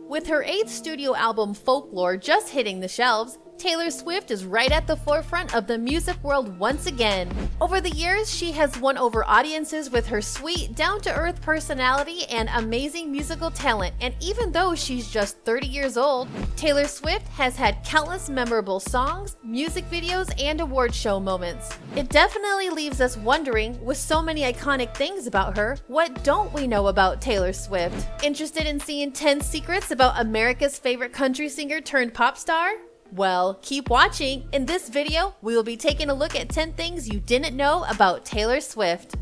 With her 8th studio album Folklore just hitting the shelves, Taylor Swift is right at the forefront of the music world once again. Over the years, she has won over audiences with her sweet, down-to-earth personality and amazing musical talent, and even though she's just 30 years old, Taylor Swift has had countless memorable songs, music videos, and award show moments. It definitely leaves us wondering, with so many iconic things about her, what don't we know about Taylor Swift? Interested in seeing 10 secrets about America's favorite country singer turned pop star? Well, keep watching. In this video, we will be taking a look at 10 things you didn't know about Taylor Swift.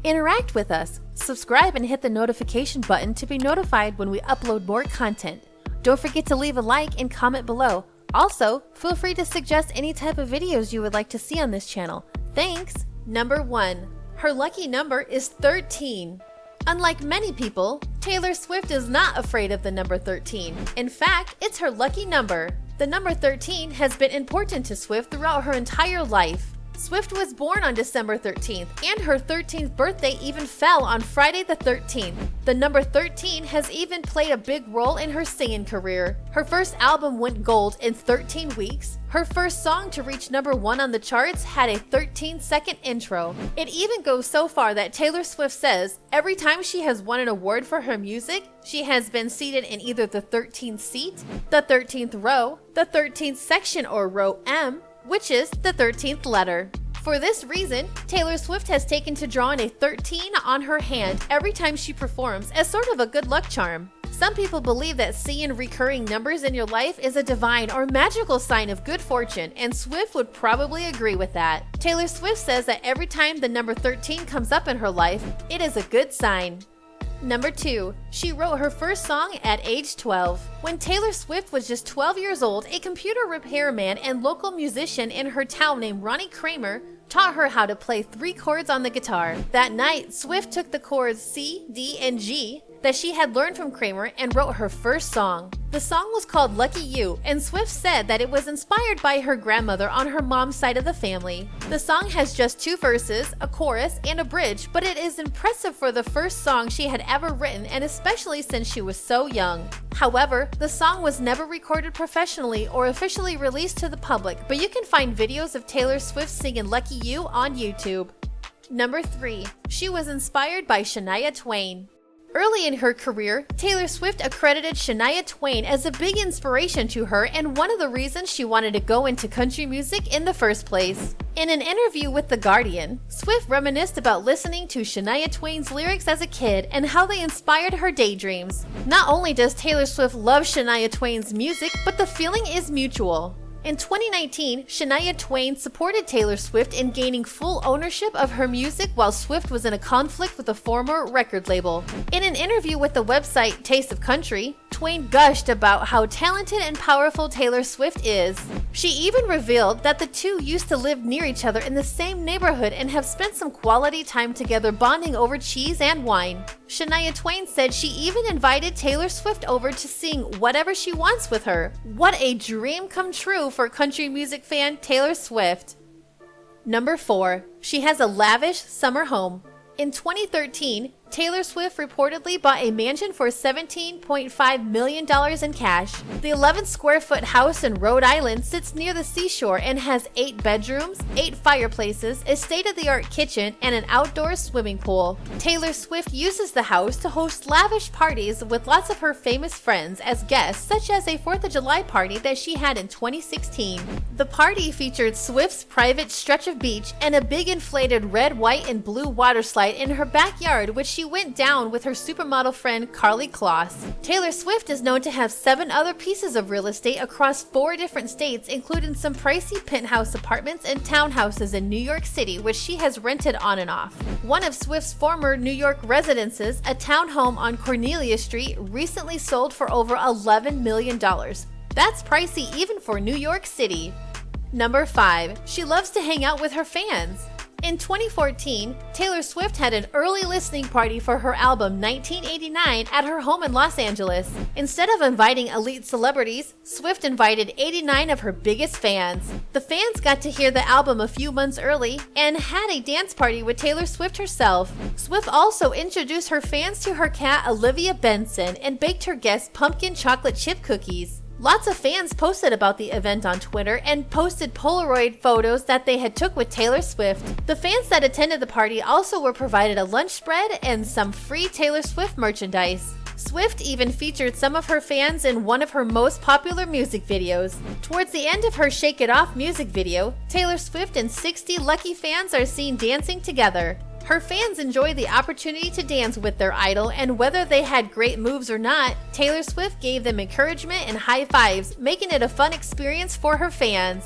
Interact with us. Subscribe and hit the notification button to be notified when we upload more content. Don't forget to leave a like and comment below. Also, feel free to suggest any type of videos you would like to see on this channel. Thanks! Number 1. Her lucky number is 13. Unlike many people, Taylor Swift is not afraid of the number 13. In fact, it's her lucky number. The number 13 has been important to Swift throughout her entire life. Swift was born on December 13th, and her 13th birthday even fell on Friday the 13th. The number 13 has even played a big role in her singing career. Her first album went gold in 13 weeks. Her first song to reach number 1 on the charts had a 13-second intro. It even goes so far that Taylor Swift says every time she has won an award for her music, she has been seated in either the 13th seat, the 13th row, the 13th section or row M, which is the 13th letter. For this reason, Taylor Swift has taken to drawing a 13 on her hand every time she performs as sort of a good luck charm. Some people believe that seeing recurring numbers in your life is a divine or magical sign of good fortune, and Swift would probably agree with that. Taylor Swift says that every time the number 13 comes up in her life, it is a good sign. Number 2. She wrote her first song at age 12. When Taylor Swift was just 12 years old, a computer repairman and local musician in her town named Ronnie Kramer taught her how to play 3 chords on the guitar. That night, Swift took the chords C, D, and G that she had learned from Kramer and wrote her first song. The song was called Lucky You, and Swift said that it was inspired by her grandmother on her mom's side of the family. The song has just 2 verses, a chorus, and a bridge, but it is impressive for the first song she had ever written, and especially since she was so young. However, the song was never recorded professionally or officially released to the public, but you can find videos of Taylor Swift singing Lucky You on YouTube. Number 3. She was inspired by Shania Twain. Early in her career, Taylor Swift accredited Shania Twain as a big inspiration to her and one of the reasons she wanted to go into country music in the first place. In an interview with The Guardian, Swift reminisced about listening to Shania Twain's lyrics as a kid and how they inspired her daydreams. Not only does Taylor Swift love Shania Twain's music, but the feeling is mutual. In 2019, Shania Twain supported Taylor Swift in gaining full ownership of her music while Swift was in a conflict with a former record label. In an interview with the website Taste of Country, Twain gushed about how talented and powerful Taylor Swift is. She even revealed that the two used to live near each other in the same neighborhood and have spent some quality time together bonding over cheese and wine. Shania Twain said she even invited Taylor Swift over to sing Whatever She Wants with her. What a dream come true for country music fan Taylor Swift. Number 4. She has a lavish summer home. In 2013, Taylor Swift reportedly bought a mansion for $17.5 million in cash. The 11-square-foot house in Rhode Island sits near the seashore and has 8 bedrooms, 8 fireplaces, a state-of-the-art kitchen, and an outdoor swimming pool. Taylor Swift uses the house to host lavish parties with lots of her famous friends as guests, such as a 4th of July party that she had in 2016. The party featured Swift's private stretch of beach and a big inflated red, white, and blue water slide in her backyard, which she went down with her supermodel friend Karlie Kloss. Taylor Swift is known to have 7 other pieces of real estate across 4 different states, including some pricey penthouse apartments and townhouses in New York City, which she has rented on and off. One of Swift's former New York residences, a townhome on Cornelia Street, recently sold for over $11 million. That's pricey even for New York City. Number 5. She loves to hang out with her fans. In 2014, Taylor Swift had an early listening party for her album 1989 at her home in Los Angeles. Instead of inviting elite celebrities, Swift invited 89 of her biggest fans. The fans got to hear the album a few months early and had a dance party with Taylor Swift herself. Swift also introduced her fans to her cat Olivia Benson and baked her guests pumpkin chocolate chip cookies. Lots of fans posted about the event on Twitter and posted Polaroid photos that they had took with Taylor Swift. The fans that attended the party also were provided a lunch spread and some free Taylor Swift merchandise. Swift even featured some of her fans in one of her most popular music videos. Towards the end of her Shake It Off music video, Taylor Swift and 60 lucky fans are seen dancing together. Her fans enjoyed the opportunity to dance with their idol, and whether they had great moves or not, Taylor Swift gave them encouragement and high fives, making it a fun experience for her fans.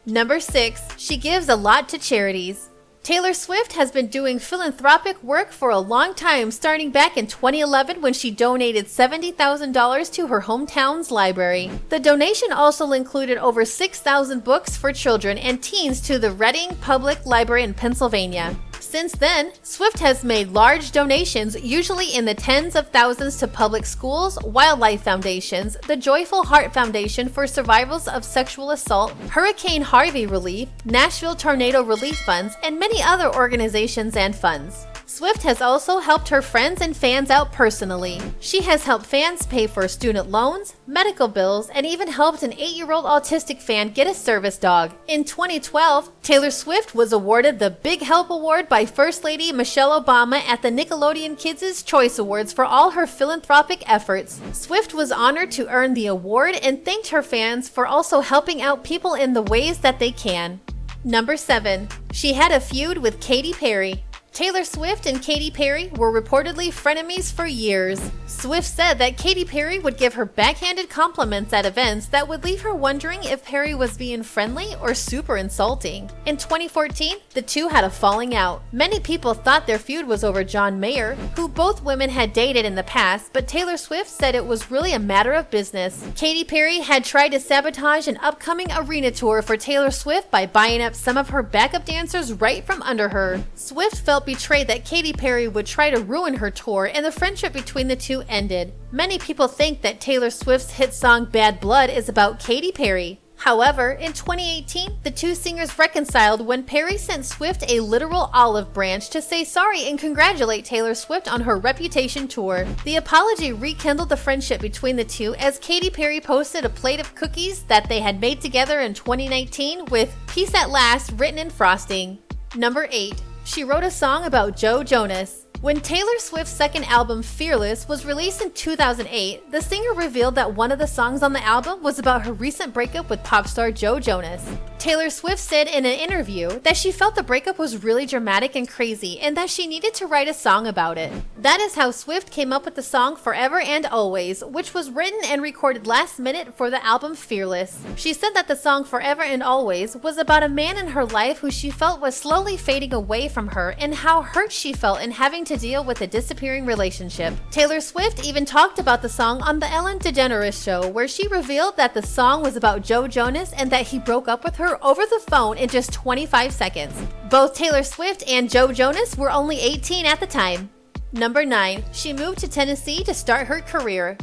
Number 6. She gives a lot to charities. Taylor Swift has been doing philanthropic work for a long time, starting back in 2011 when she donated $70,000 to her hometown's library. The donation also included over 6,000 books for children and teens to the Reading Public Library in Pennsylvania. Since then, Swift has made large donations, usually in the tens of thousands, to public schools, wildlife foundations, the Joyful Heart Foundation for survivors of sexual assault, Hurricane Harvey Relief, Nashville Tornado Relief Funds, and many other organizations and funds. Swift has also helped her friends and fans out personally. She has helped fans pay for student loans, medical bills, and even helped an 8-year-old autistic fan get a service dog. In 2012, Taylor Swift was awarded the Big Help Award by First Lady Michelle Obama at the Nickelodeon Kids' Choice Awards for all her philanthropic efforts. Swift was honored to earn the award and thanked her fans for also helping out people in the ways that they can. Number 7. She had a feud with Katy Perry. Taylor Swift and Katy Perry were reportedly frenemies for years. Swift said that Katy Perry would give her backhanded compliments at events that would leave her wondering if Perry was being friendly or super insulting. In 2014, the two had a falling out. Many people thought their feud was over John Mayer, who both women had dated in the past, but Taylor Swift said it was really a matter of business. Katy Perry had tried to sabotage an upcoming arena tour for Taylor Swift by buying up some of her backup dancers right from under her. Swift felt betrayed that Katy Perry would try to ruin her tour, and the friendship between the two ended. Many people think that Taylor Swift's hit song Bad Blood is about Katy Perry. However, in 2018, the two singers reconciled when Perry sent Swift a literal olive branch to say sorry and congratulate Taylor Swift on her Reputation tour. The apology rekindled the friendship between the two, as Katy Perry posted a plate of cookies that they had made together in 2019 with "Peace at Last" written in frosting. Number 8. She wrote a song about Joe Jonas. When Taylor Swift's second album, Fearless, was released in 2008, the singer revealed that one of the songs on the album was about her recent breakup with pop star Joe Jonas. Taylor Swift said in an interview that she felt the breakup was really dramatic and crazy and that she needed to write a song about it. That is how Swift came up with the song Forever and Always, which was written and recorded last minute for the album Fearless. She said that the song Forever and Always was about a man in her life who she felt was slowly fading away from her and how hurt she felt in having to deal with a disappearing relationship. Taylor Swift even talked about the song on the Ellen DeGeneres show, where she revealed that the song was about Joe Jonas and that he broke up with her over the phone in just 25 seconds. Both Taylor Swift and Joe Jonas were only 18 at the time. Number 9. She moved to Tennessee to start her career.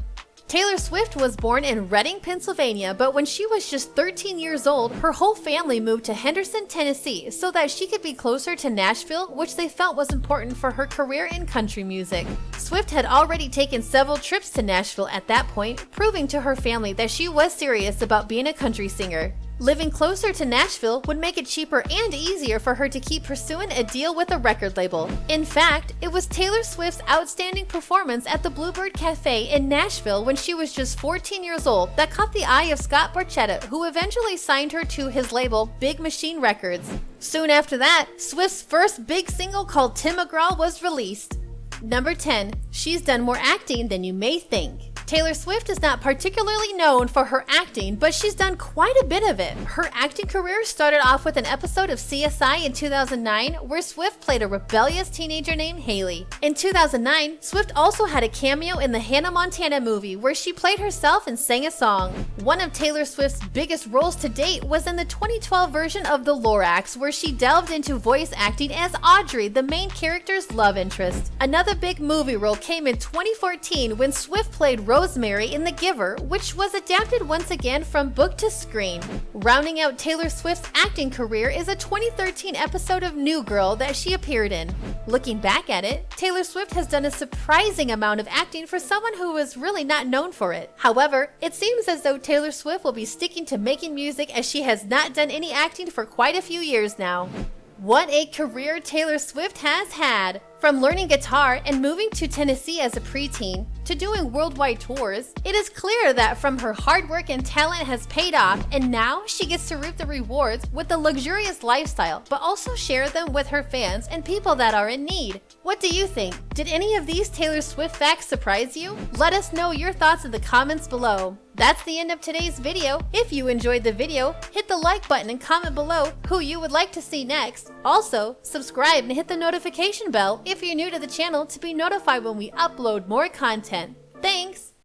Taylor Swift was born in Reading, Pennsylvania, but when she was just 13 years old, her whole family moved to Henderson, Tennessee, so that she could be closer to Nashville, which they felt was important for her career in country music. Swift had already taken several trips to Nashville at that point, proving to her family that she was serious about being a country singer. Living closer to Nashville would make it cheaper and easier for her to keep pursuing a deal with a record label. In fact, it was Taylor Swift's outstanding performance at the Bluebird Cafe in Nashville when she was just 14 years old that caught the eye of Scott Borchetta, who eventually signed her to his label, Big Machine Records. Soon after that, Swift's first big single called Tim McGraw was released. Number 10. She's done more acting than you may think. Taylor Swift is not particularly known for her acting, but she's done quite a bit of it. Her acting career started off with an episode of CSI in 2009 where Swift played a rebellious teenager named Haley. In 2009, Swift also had a cameo in the Hannah Montana movie where she played herself and sang a song. One of Taylor Swift's biggest roles to date was in the 2012 version of The Lorax, where she delved into voice acting as Audrey, the main character's love interest. Another big movie role came in 2014 when Swift played Rosemary in The Giver, which was adapted once again from book to screen. Rounding out Taylor Swift's acting career is a 2013 episode of New Girl that she appeared in. Looking back at it, Taylor Swift has done a surprising amount of acting for someone who was really not known for it. However, it seems as though Taylor Swift will be sticking to making music as she has not done any acting for quite a few years now. What a career Taylor Swift has had! From learning guitar and moving to Tennessee as a preteen, to doing worldwide tours, it is clear that from her hard work and talent has paid off, and now she gets to reap the rewards with a luxurious lifestyle, but also share them with her fans and people that are in need. What do you think? Did any of these Taylor Swift facts surprise you? Let us know your thoughts in the comments below. That's the end of today's video. If you enjoyed the video, hit the like button and comment below who you would like to see next. Also, subscribe and hit the notification bell if you're new to the channel to be notified when we upload more content. Thanks!